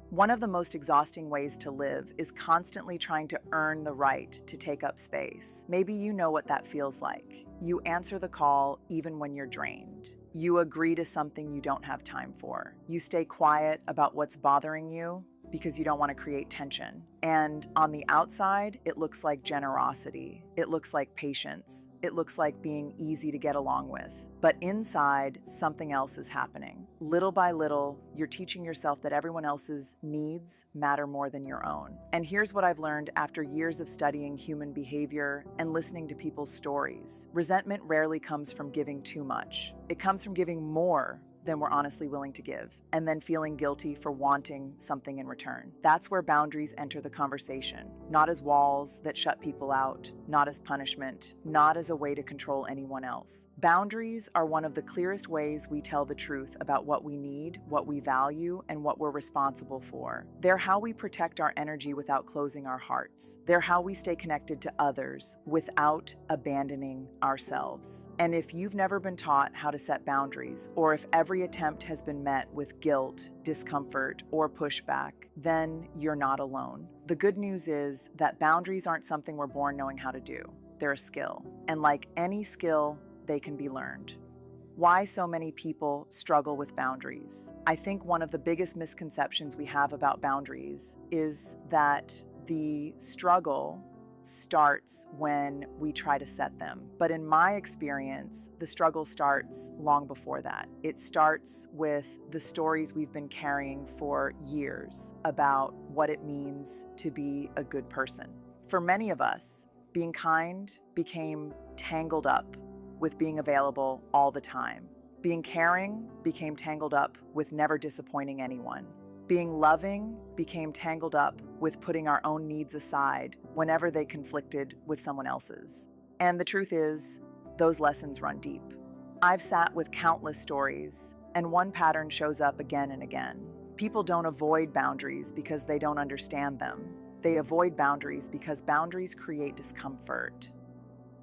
One of the most exhausting ways to live is constantly trying to earn the right to take up space. Maybe you know what that feels like. You answer the call even when you're drained. You agree to something you don't have time for. You stay quiet about what's bothering you because you don't want to create tension. And on the outside, it looks like generosity. It looks like patience. It looks like being easy to get along with. But inside, something else is happening. Little by little, you're teaching yourself that everyone else's needs matter more than your own. And here's what I've learned after years of studying human behavior and listening to people's stories. Resentment rarely comes from giving too much. It comes from giving more than we're honestly willing to give, and then feeling guilty for wanting something in return. That's where boundaries enter the conversation, not as walls that shut people out, not as punishment, not as a way to control anyone else. Boundaries are one of the clearest ways we tell the truth about what we need, what we value, and what we're responsible for. They're how we protect our energy without closing our hearts. They're how we stay connected to others without abandoning ourselves. And if you've never been taught how to set boundaries, or if every attempt has been met with guilt, discomfort, or pushback, then you're not alone. The good news is that boundaries aren't something we're born knowing how to do. They're a skill. And like any skill, they can be learned. Why so many people struggle with boundaries? I think one of the biggest misconceptions we have about boundaries is that the struggle starts when we try to set them. But in my experience, the struggle starts long before that. It starts with the stories we've been carrying for years about what it means to be a good person. For many of us, being kind became tangled up with being available all the time. Being caring became tangled up with never disappointing anyone. Being loving became tangled up with putting our own needs aside whenever they conflicted with someone else's. And the truth is, those lessons run deep. I've sat with countless stories, and one pattern shows up again and again. People don't avoid boundaries because they don't understand them. They avoid boundaries because boundaries create discomfort.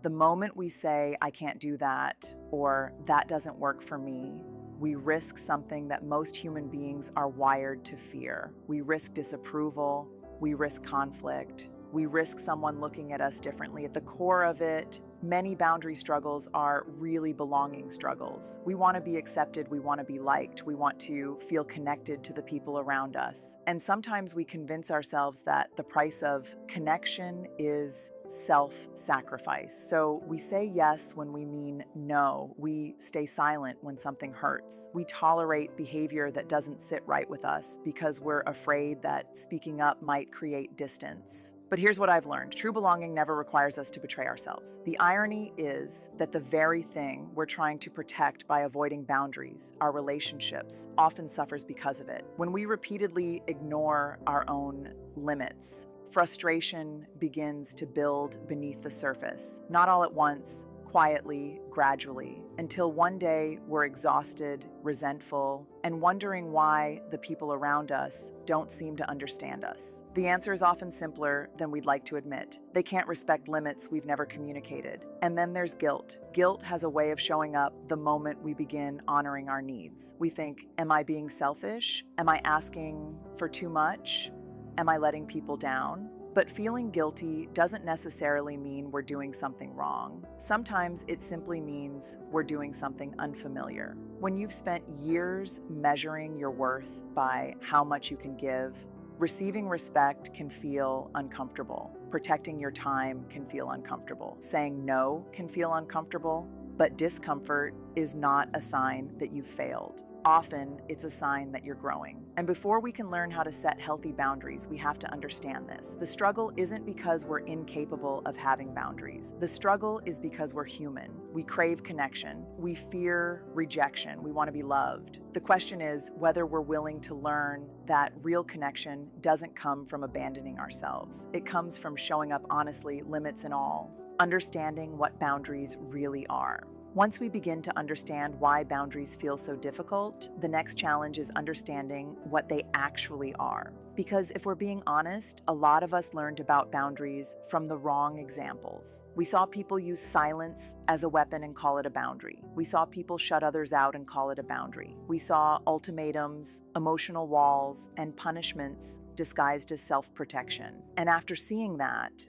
The moment we say, I can't do that, or that doesn't work for me, we risk something that most human beings are wired to fear. We risk disapproval, we risk conflict, we risk someone looking at us differently. At the core of it, many boundary struggles are really belonging struggles. We want to be accepted, we want to be liked, we want to feel connected to the people around us. And sometimes we convince ourselves that the price of connection is self-sacrifice. So we say yes when we mean no. We stay silent when something hurts. We tolerate behavior that doesn't sit right with us because we're afraid that speaking up might create distance. But here's what I've learned. True belonging never requires us to betray ourselves. The irony is that the very thing we're trying to protect by avoiding boundaries, our relationships, often suffers because of it. When we repeatedly ignore our own limits, frustration begins to build beneath the surface, not all at once, quietly, gradually, until one day we're exhausted, resentful, and wondering why the people around us don't seem to understand us. The answer is often simpler than we'd like to admit. They can't respect limits we've never communicated. And then there's guilt. Guilt has a way of showing up the moment we begin honoring our needs. We think, am I being selfish? Am I asking for too much? Am I letting people down? But feeling guilty doesn't necessarily mean we're doing something wrong. Sometimes it simply means we're doing something unfamiliar. When you've spent years measuring your worth by how much you can give, receiving respect can feel uncomfortable. Protecting your time can feel uncomfortable. Saying no can feel uncomfortable, but discomfort is not a sign that you've failed. Often, it's a sign that you're growing. And before we can learn how to set healthy boundaries, we have to understand this. The struggle isn't because we're incapable of having boundaries. The struggle is because we're human. We crave connection. We fear rejection. We want to be loved. The question is whether we're willing to learn that real connection doesn't come from abandoning ourselves. It comes from showing up honestly, limits and all, understanding what boundaries really are. Once we begin to understand why boundaries feel so difficult, the next challenge is understanding what they actually are. Because if we're being honest, a lot of us learned about boundaries from the wrong examples. We saw people use silence as a weapon and call it a boundary. We saw people shut others out and call it a boundary. We saw ultimatums, emotional walls, and punishments disguised as self-protection. And after seeing that,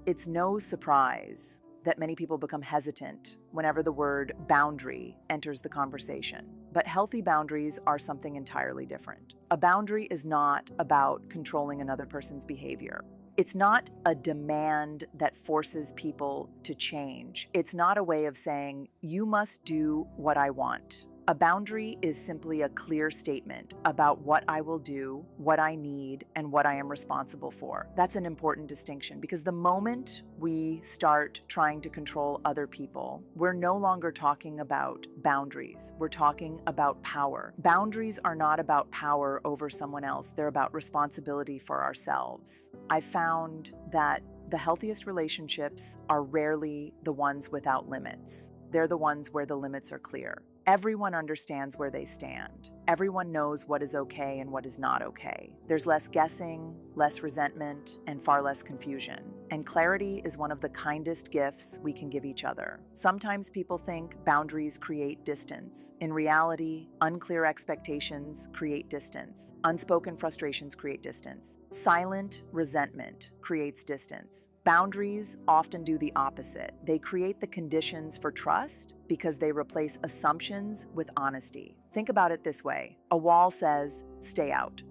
it's no surprise that many people become hesitant whenever the word boundary enters the conversation. But healthy boundaries are something entirely different. A boundary is not about controlling another person's behavior. It's not a demand that forces people to change. It's not a way of saying, you must do what I want. A boundary is simply a clear statement about what I will do, what I need, and what I am responsible for. That's an important distinction because the moment we start trying to control other people, we're no longer talking about boundaries. We're talking about power. Boundaries are not about power over someone else. They're about responsibility for ourselves. I found that the healthiest relationships are rarely the ones without limits. They're the ones where the limits are clear. Everyone understands where they stand. Everyone knows what is okay and what is not okay. There's less guessing, less resentment, and far less confusion. And clarity is one of the kindest gifts we can give each other. Sometimes people think boundaries create distance. In reality, unclear expectations create distance. Unspoken frustrations create distance. Silent resentment creates distance. Boundaries often do the opposite. They create the conditions for trust because they replace assumptions with honesty. Think about it this way. A wall says, stay out.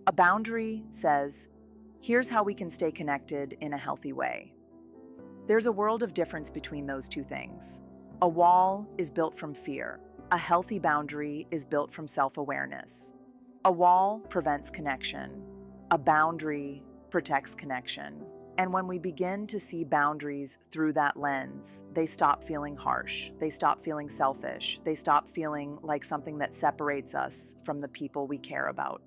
A boundary says, here's how we can stay connected in a healthy way. There's a world of difference between those two things. A wall is built from fear. A healthy boundary is built from self-awareness. A wall prevents connection. A boundary protects connection. And when we begin to see boundaries through that lens, they stop feeling harsh. They stop feeling selfish. They stop feeling like something that separates us from the people we care about.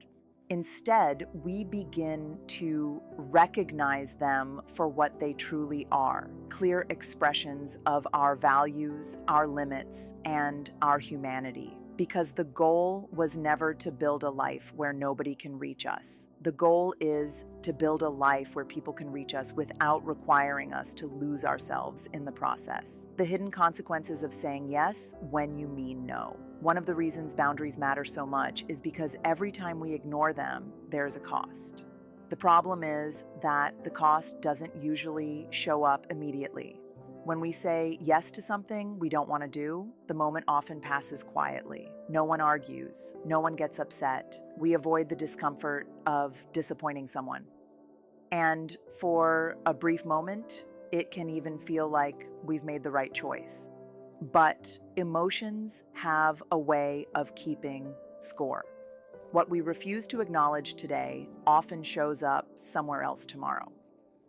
Instead, we begin to recognize them for what they truly are, clear expressions of our values, our limits, and our humanity. Because the goal was never to build a life where nobody can reach us. The goal is to build a life where people can reach us without requiring us to lose ourselves in the process. The hidden consequences of saying yes when you mean no. One of the reasons boundaries matter so much is because every time we ignore them, there's a cost. The problem is that the cost doesn't usually show up immediately. When we say yes to something we don't want to do, the moment often passes quietly. No one argues. No one gets upset. We avoid the discomfort of disappointing someone. And for a brief moment, it can even feel like we've made the right choice. But emotions have a way of keeping score. What we refuse to acknowledge today often shows up somewhere else tomorrow.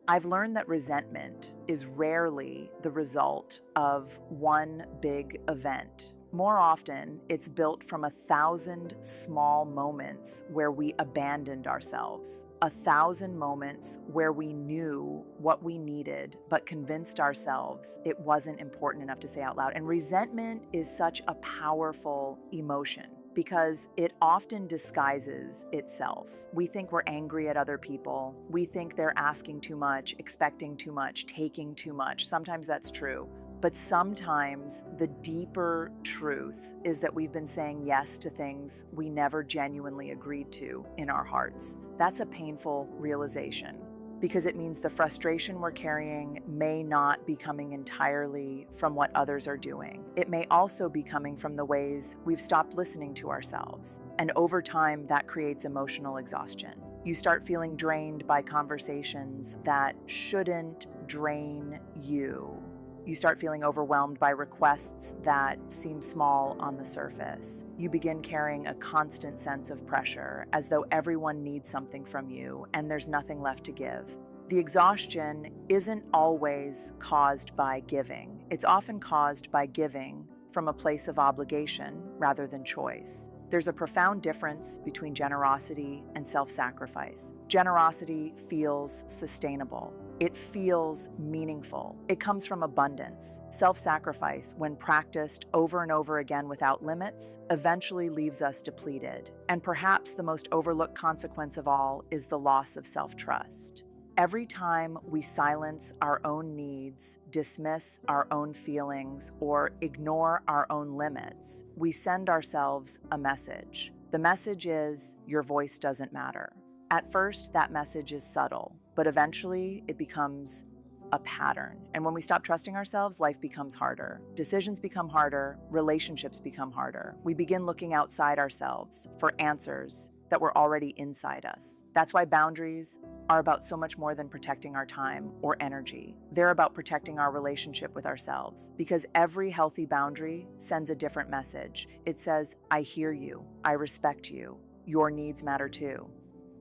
I've learned that resentment is rarely the result of one big event. More often, it's built from 1,000 small moments where we abandoned ourselves. 1,000 moments where we knew what we needed, but convinced ourselves it wasn't important enough to say out loud. And resentment is such a powerful emotion, because it often disguises itself. We think we're angry at other people. We think they're asking too much, expecting too much, taking too much. Sometimes that's true. But sometimes the deeper truth is that we've been saying yes to things we never genuinely agreed to in our hearts. That's a painful realization, because it means the frustration we're carrying may not be coming entirely from what others are doing. It may also be coming from the ways we've stopped listening to ourselves. And over time, that creates emotional exhaustion. You start feeling drained by conversations that shouldn't drain you. You start feeling overwhelmed by requests that seem small on the surface. You begin carrying a constant sense of pressure, as though everyone needs something from you and there's nothing left to give. The exhaustion isn't always caused by giving. It's often caused by giving from a place of obligation rather than choice. There's a profound difference between generosity and self-sacrifice. Generosity feels sustainable. It feels meaningful. It comes from abundance. Self-sacrifice, when practiced over and over again without limits, eventually leaves us depleted. And perhaps the most overlooked consequence of all is the loss of self-trust. Every time we silence our own needs, dismiss our own feelings, or ignore our own limits, we send ourselves a message. The message is, your voice doesn't matter. At first, that message is subtle, but eventually it becomes a pattern. And when we stop trusting ourselves, life becomes harder. Decisions become harder, relationships become harder. We begin looking outside ourselves for answers that were already inside us. That's why boundaries are about so much more than protecting our time or energy. They're about protecting our relationship with ourselves, because every healthy boundary sends a different message. It says, I hear you, I respect you, your needs matter too.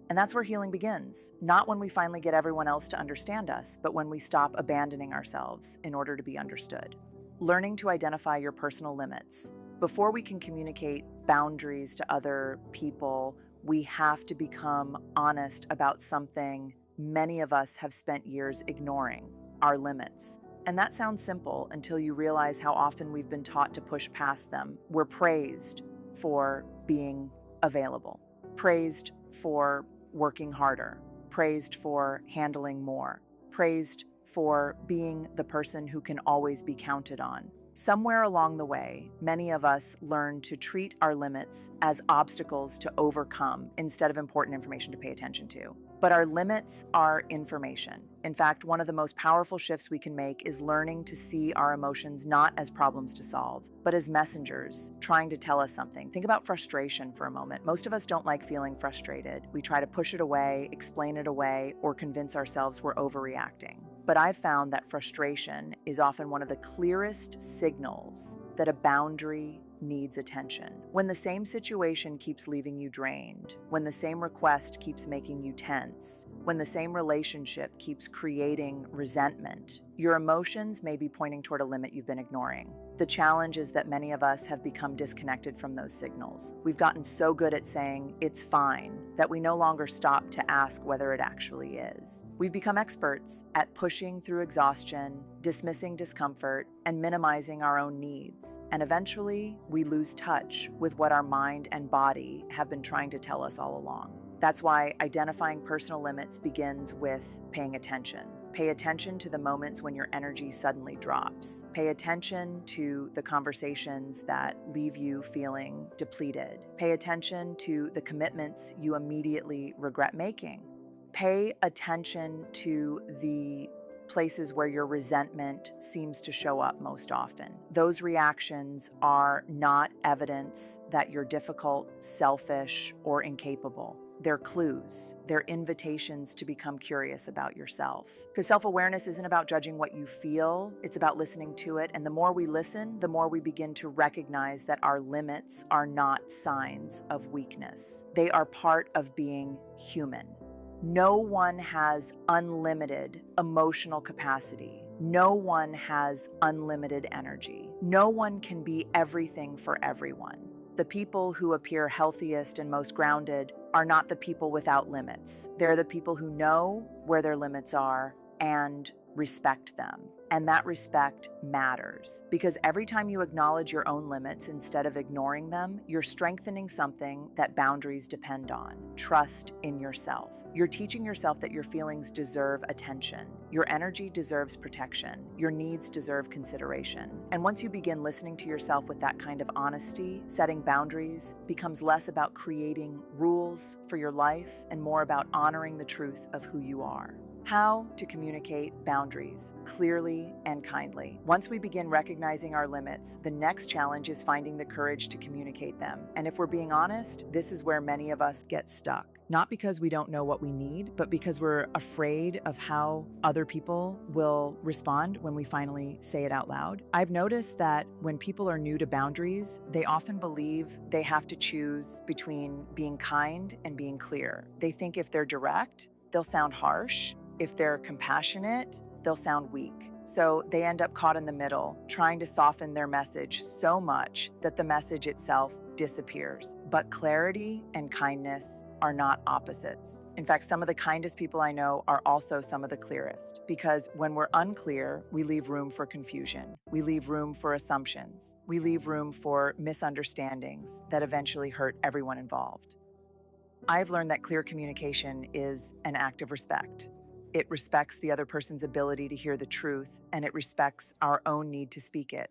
And that's where healing begins, not when we finally get everyone else to understand us, but when we stop abandoning ourselves in order to be understood. Learning to identify your personal limits. Before we can communicate boundaries to other people, we have to become honest about something many of us have spent years ignoring: our limits. And that sounds simple until you realize how often we've been taught to push past them. We're praised for being available, praised for working harder, praised for handling more, praised for being the person who can always be counted on. Somewhere along the way, many of us learn to treat our limits as obstacles to overcome instead of important information to pay attention to. But our limits are information. In fact, one of the most powerful shifts we can make is learning to see our emotions not as problems to solve, but as messengers trying to tell us something. Think about frustration for a moment. Most of us don't like feeling frustrated. We try to push it away, explain it away, or convince ourselves we're overreacting. But I've found that frustration is often one of the clearest signals that a boundary needs attention. When the same situation keeps leaving you drained, when the same request keeps making you tense, when the same relationship keeps creating resentment, your emotions may be pointing toward a limit you've been ignoring. The challenge is that many of us have become disconnected from those signals. We've gotten so good at saying, it's fine, that we no longer stop to ask whether it actually is. We've become experts at pushing through exhaustion, dismissing discomfort, and minimizing our own needs. And eventually, we lose touch with what our mind and body have been trying to tell us all along. That's why identifying personal limits begins with paying attention. Pay attention to the moments when your energy suddenly drops. Pay attention to the conversations that leave you feeling depleted. Pay attention to the commitments you immediately regret making. Pay attention to the places where your resentment seems to show up most often. Those reactions are not evidence that you're difficult, selfish, or incapable. They're clues. They're invitations to become curious about yourself. Because self-awareness isn't about judging what you feel, it's about listening to it. And the more we listen, the more we begin to recognize that our limits are not signs of weakness. They are part of being human. No one has unlimited emotional capacity. No one has unlimited energy. No one can be everything for everyone. The people who appear healthiest and most grounded are not the people without limits. They're the people who know where their limits are and respect them. And that respect matters, because every time you acknowledge your own limits instead of ignoring them, you're strengthening something that boundaries depend on: trust in yourself. You're teaching yourself that your feelings deserve attention. Your energy deserves protection. Your needs deserve consideration. And once you begin listening to yourself with that kind of honesty, setting boundaries becomes less about creating rules for your life and more about honoring the truth of who you are. How to communicate boundaries clearly and kindly. Once we begin recognizing our limits, the next challenge is finding the courage to communicate them. And if we're being honest, this is where many of us get stuck. Not because we don't know what we need, but because we're afraid of how other people will respond when we finally say it out loud. I've noticed that when people are new to boundaries, they often believe they have to choose between being kind and being clear. They think if they're direct, they'll sound harsh. If they're compassionate, they'll sound weak. So they end up caught in the middle, trying to soften their message so much that the message itself disappears. But clarity and kindness are not opposites. In fact, some of the kindest people I know are also some of the clearest, because when we're unclear, we leave room for confusion. We leave room for assumptions. We leave room for misunderstandings that eventually hurt everyone involved. I've learned that clear communication is an act of respect. It respects the other person's ability to hear the truth, and it respects our own need to speak it.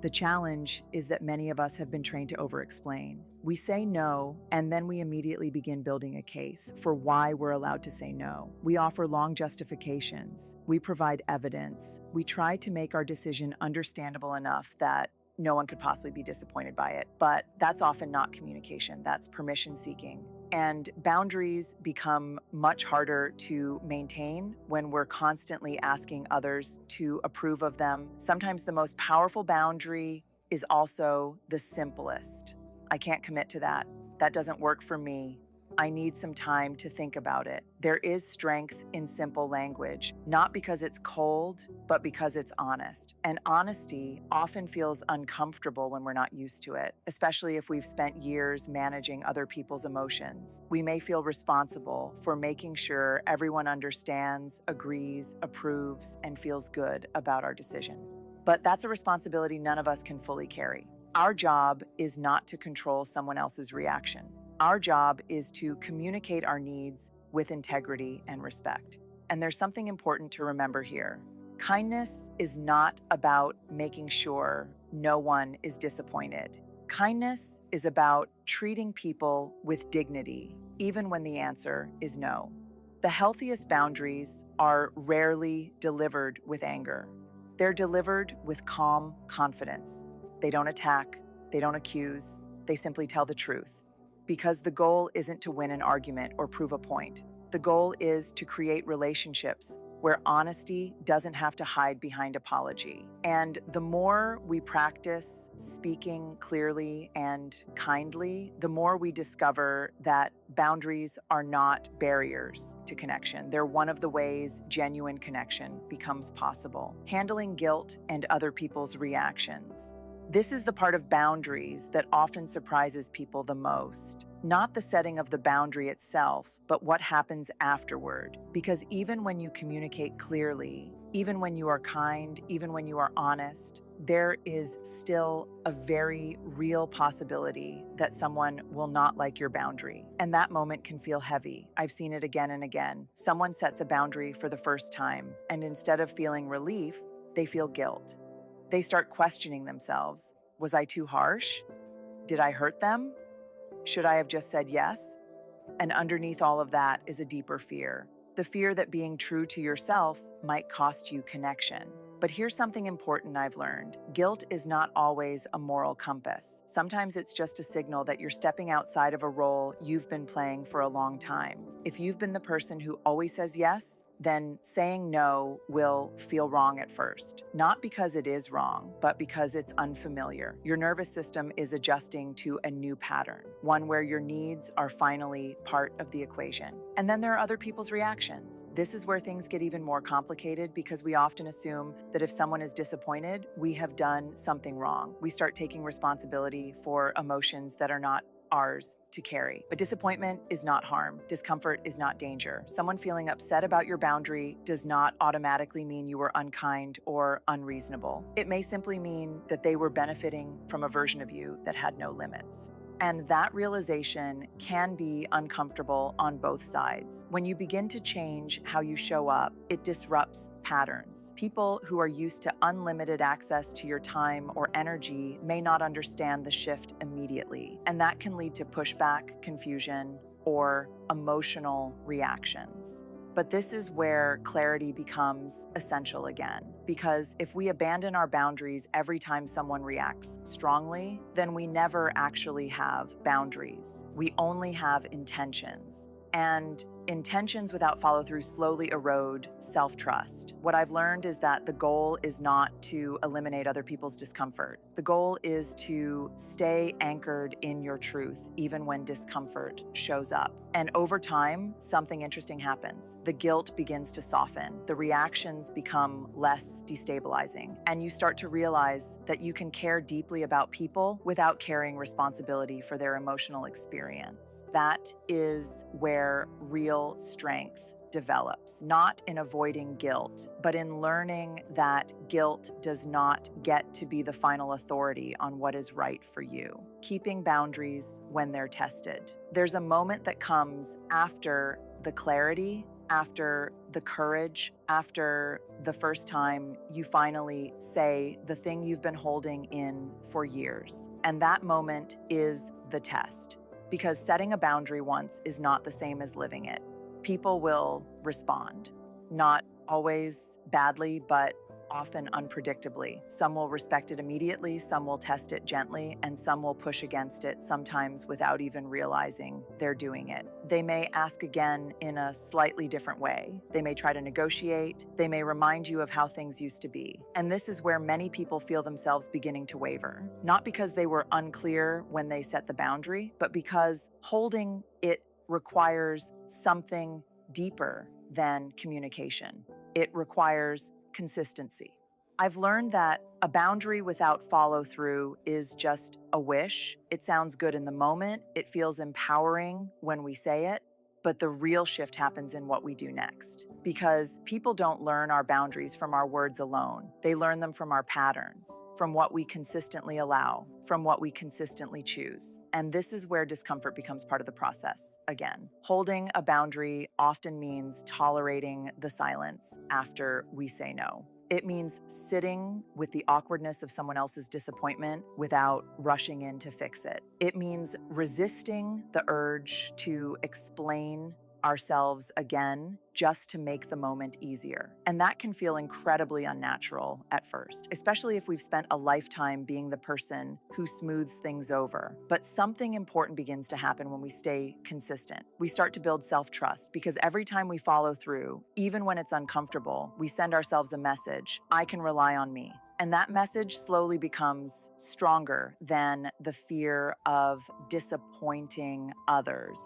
The challenge is that many of us have been trained to over-explain. We say no, and then we immediately begin building a case for why we're allowed to say no. We offer long justifications. We provide evidence. We try to make our decision understandable enough that no one could possibly be disappointed by it. But that's often not communication. That's permission seeking. And boundaries become much harder to maintain when we're constantly asking others to approve of them. Sometimes the most powerful boundary is also the simplest. I can't commit to that. That doesn't work for me. I need some time to think about it. There is strength in simple language, not because it's cold, but because it's honest. And honesty often feels uncomfortable when we're not used to it, especially if we've spent years managing other people's emotions. We may feel responsible for making sure everyone understands, agrees, approves, and feels good about our decision. But that's a responsibility none of us can fully carry. Our job is not to control someone else's reaction. Our job is to communicate our needs with integrity and respect. And there's something important to remember here. Kindness is not about making sure no one is disappointed. Kindness is about treating people with dignity, even when the answer is no. The healthiest boundaries are rarely delivered with anger. They're delivered with calm confidence. They don't attack, they don't accuse, they simply tell the truth. Because the goal isn't to win an argument or prove a point. The goal is to create relationships where honesty doesn't have to hide behind apology. And the more we practice speaking clearly and kindly, the more we discover that boundaries are not barriers to connection. They're one of the ways genuine connection becomes possible. Handling guilt and other people's reactions. This is the part of boundaries that often surprises people the most. Not the setting of the boundary itself, but what happens afterward. Because even when you communicate clearly, even when you are kind, even when you are honest, there is still a very real possibility that someone will not like your boundary. And that moment can feel heavy. I've seen it again and again. Someone sets a boundary for the first time, and instead of feeling relief, they feel guilt. They start questioning themselves. Was I too harsh? Did I hurt them? Should I have just said yes? And underneath all of that is a deeper fear. The fear that being true to yourself might cost you connection. But here's something important I've learned. Guilt is not always a moral compass. Sometimes it's just a signal that you're stepping outside of a role you've been playing for a long time. If you've been the person who always says yes, then saying no will feel wrong at first. Not because it is wrong, but because it's unfamiliar. Your nervous system is adjusting to a new pattern, one where your needs are finally part of the equation. And then there are other people's reactions. This is where things get even more complicated because we often assume that if someone is disappointed, we have done something wrong. We start taking responsibility for emotions that are not ours to carry. But disappointment is not harm. Discomfort is not danger. Someone feeling upset about your boundary does not automatically mean you were unkind or unreasonable. It may simply mean that they were benefiting from a version of you that had no limits. And that realization can be uncomfortable on both sides. When you begin to change how you show up, it disrupts patterns. People who are used to unlimited access to your time or energy may not understand the shift immediately, and that can lead to pushback, confusion, or emotional reactions. But this is where clarity becomes essential again, because if we abandon our boundaries every time someone reacts strongly, then we never actually have boundaries. We only have intentions. And intentions without follow-through slowly erode self-trust. What I've learned is that the goal is not to eliminate other people's discomfort. The goal is to stay anchored in your truth, even when discomfort shows up. And over time, something interesting happens. The guilt begins to soften, the reactions become less destabilizing, and you start to realize that you can care deeply about people without carrying responsibility for their emotional experience. That is where real strength develops, not in avoiding guilt, but in learning that guilt does not get to be the final authority on what is right for you. Keeping boundaries when they're tested. There's a moment that comes after the clarity, after the courage, after the first time you finally say the thing you've been holding in for years. And that moment is the test, because setting a boundary once is not the same as living it. People will respond, not always badly, but often unpredictably. Some will respect it immediately, some will test it gently, and some will push against it, sometimes without even realizing they're doing it. They may ask again in a slightly different way. They may try to negotiate. They may remind you of how things used to be. And this is where many people feel themselves beginning to waver, not because they were unclear when they set the boundary, but because holding it requires something deeper than communication. It requires consistency. I've learned that a boundary without follow through is just a wish. It sounds good in the moment. It feels empowering when we say it. But the real shift happens in what we do next. Because people don't learn our boundaries from our words alone. They learn them from our patterns, from what we consistently allow, from what we consistently choose. And this is where discomfort becomes part of the process again. Holding a boundary often means tolerating the silence after we say no. It means sitting with the awkwardness of someone else's disappointment without rushing in to fix it. It means resisting the urge to explain ourselves again just to make the moment easier. And that can feel incredibly unnatural at first, especially if we've spent a lifetime being the person who smooths things over. But something important begins to happen when we stay consistent. We start to build self-trust because every time we follow through, even when it's uncomfortable, we send ourselves a message: I can rely on me. And that message slowly becomes stronger than the fear of disappointing others.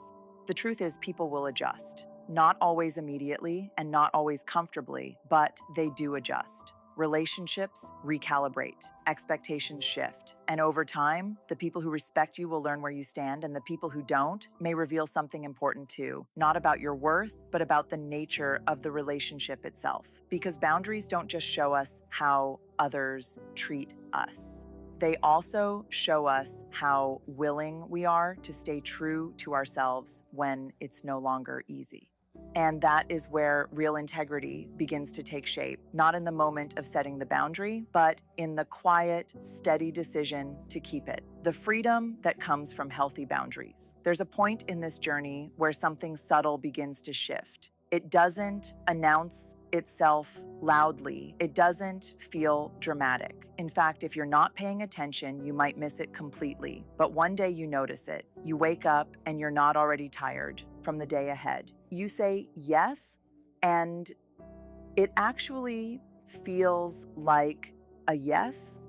The truth is, people will adjust. Not always immediately and not always comfortably, but they do adjust. Relationships recalibrate, expectations shift. And over time, the people who respect you will learn where you stand, and the people who don't may reveal something important too, not about your worth, but about the nature of the relationship itself. Because boundaries don't just show us how others treat us. They also show us how willing we are to stay true to ourselves when it's no longer easy. And that is where real integrity begins to take shape, not in the moment of setting the boundary, but in the quiet, steady decision to keep it. The freedom that comes from healthy boundaries. There's a point in this journey where something subtle begins to shift. It doesn't announce itself loudly. It doesn't feel dramatic. In fact, if you're not paying attention, you might miss it completely. But one day you notice it. You wake up and you're not already tired from the day ahead. You say yes, and it actually feels like a yes,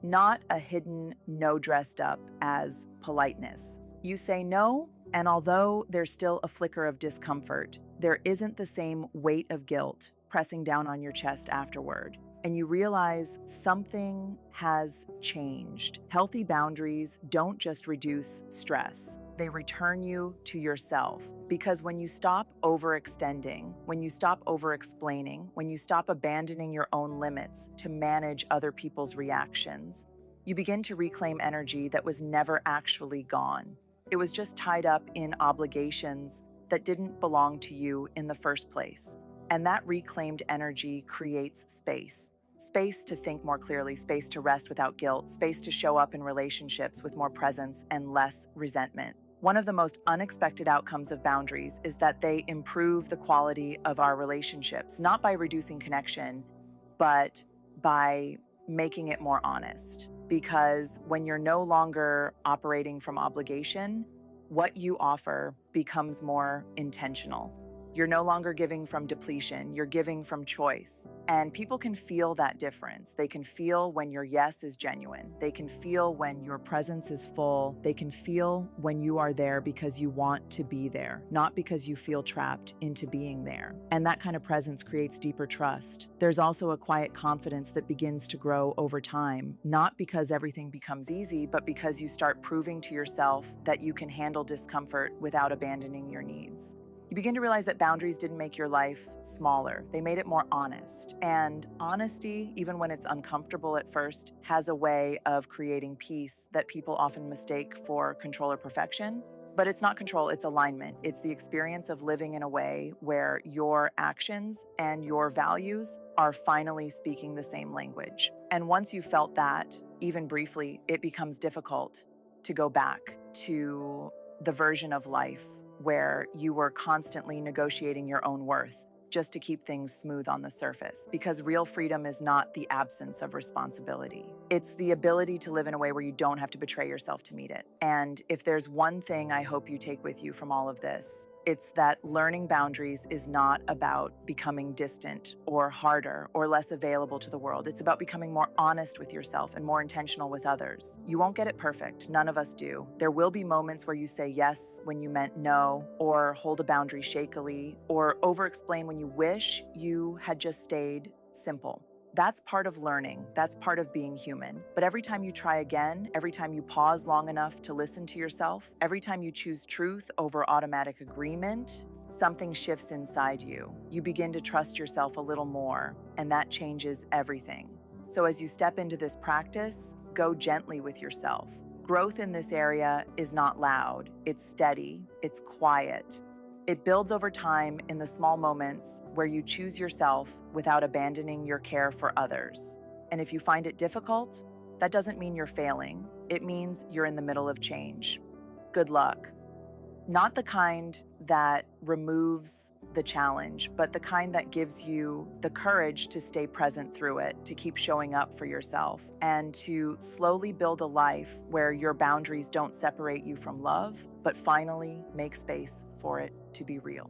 not a hidden no dressed up as politeness. You say no, and although there's still a flicker of discomfort, there isn't the same weight of guilt pressing down on your chest afterward. And you realize something has changed. Healthy boundaries don't just reduce stress, they return you to yourself. Because when you stop overextending, when you stop over-explaining, when you stop abandoning your own limits to manage other people's reactions, you begin to reclaim energy that was never actually gone. It was just tied up in obligations that didn't belong to you in the first place. And that reclaimed energy creates space. Space to think more clearly, space to rest without guilt, space to show up in relationships with more presence and less resentment. One of the most unexpected outcomes of boundaries is that they improve the quality of our relationships, not by reducing connection, but by making it more honest. Because when you're no longer operating from obligation, what you offer becomes more intentional. You're no longer giving from depletion, you're giving from choice. And people can feel that difference. They can feel when your yes is genuine. They can feel when your presence is full. They can feel when you are there because you want to be there, not because you feel trapped into being there. And that kind of presence creates deeper trust. There's also a quiet confidence that begins to grow over time, not because everything becomes easy, but because you start proving to yourself that you can handle discomfort without abandoning your needs. You begin to realize that boundaries didn't make your life smaller. They made it more honest. And honesty, even when it's uncomfortable at first, has a way of creating peace that people often mistake for control or perfection. But it's not control, it's alignment. It's the experience of living in a way where your actions and your values are finally speaking the same language. And once you felt that, even briefly, it becomes difficult to go back to the version of life where you were constantly negotiating your own worth just to keep things smooth on the surface. Because real freedom is not the absence of responsibility. It's the ability to live in a way where you don't have to betray yourself to meet it. And if there's one thing I hope you take with you from all of this, it's that learning boundaries is not about becoming distant or harder or less available to the world. It's about becoming more honest with yourself and more intentional with others. You won't get it perfect. None of us do. There will be moments where you say yes when you meant no, or hold a boundary shakily, or over-explain when you wish you had just stayed simple. That's part of learning. That's part of being human. But every time you try again, every time you pause long enough to listen to yourself, every time you choose truth over automatic agreement, something shifts inside you. You begin to trust yourself a little more, and that changes everything. So as you step into this practice, go gently with yourself. Growth in this area is not loud. It's steady. It's quiet. It builds over time in the small moments where you choose yourself without abandoning your care for others. And if you find it difficult, that doesn't mean you're failing. It means you're in the middle of change. Good luck. Not the kind that removes the challenge, but the kind that gives you the courage to stay present through it, to keep showing up for yourself, and to slowly build a life where your boundaries don't separate you from love, but finally make space for it to be real.